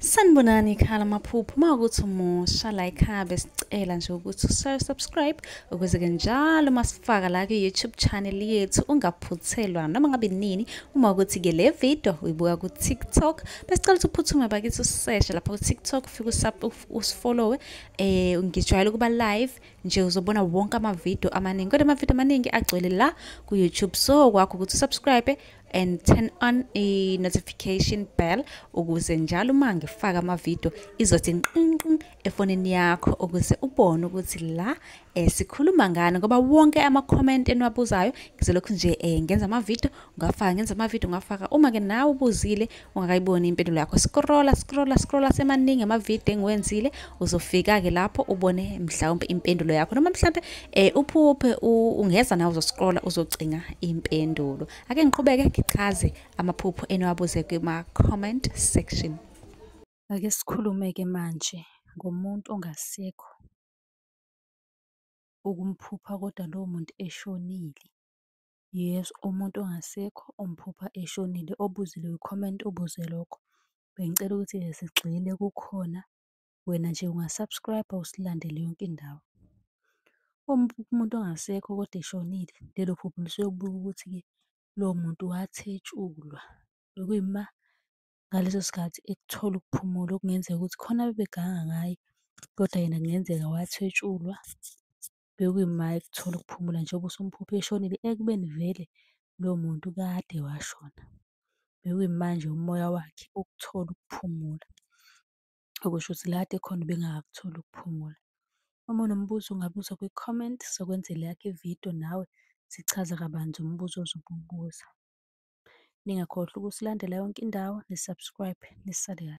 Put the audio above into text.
Sanibonani khala maphupho mawukuthi umusha la ekhaya besicela nje ukuthi subscribe ukuze-ke njalo masifaka la ku-YouTube channel yethu ungaphuthelwa noma ngabe nini. Uma ukuthi-ke le video uyibuka ku-TikTok besicela ukuthi uphuthume bakithi useshe lapha ku-TikTok ufike usifollowe. Ngijwayele ukuba live nje uzobona wonke amavidiyo amaningi, kodwa amavidiyo amaningi agcwele la ku-YouTube, so kwakho ukuthi usubscribe and turn on i-notification bell ukuze njalo uma ngifaka amavidiyo izothi nqinqi efonini yakho ukuze ubone ukuthi la sikhuluma ngani, ngoba wonke ama-comment eniwabuzayo ngizolokhu nje ngenza amavidiyo ngafaka. Uma-ke nawe ubuzile ungakayiboni impendulo yakho, scrolla semaningi amavidiyo engiwenzile uzofika-ke lapho ubone mhlawumbe impendulo yakho, noma mhlawumbe uphuphe ungeza nawe uzoscrolla uzocinga impendulo. Ake ngiqhubeke ngichaze amaphupho eniwabuze kuma-comment section. Ake sikhulume-ke manje ngomuntu ongasekho ukumphupha kodwa lowo muntu eshonile. Yes, umuntu ongasekho umphupha eshonile. Obuzile kwi-comment ubuze lokho. Bengicela ukuthi sigxile kukhona, wena nje ungasubscribe usilandele yonke indawo. Umuntu ongasekho kodwa eshonile, lelo phupho lisuke kubika ukuthi-ke lowo muntu wathetshulwa. Bekuyima ngaleso sikhathi ekuthola ukuphumula, okungenzeka ukuthi khona bebeganga ngaye kodwa yena kungenzeka wathetshulwa. Bekuyima ekuthola ukuphumula njengoba usumphuphe eshonile ekubeni vele lowo muntu kade washona. Bekuyimanje umoya wakhe ukuthola ukuphumula, okusho ukuthi la kade khona ubengakakutholi ukuphumula. Uma unombuzo ungabuza kwi-comment, sizokwenzela eyakho ividiyo nawe sichaza kabanzi umbuzo ozobe uwubuza. Ningakhohlwa ukusilandela yonke indawo, nisubscribe, nisale kahle.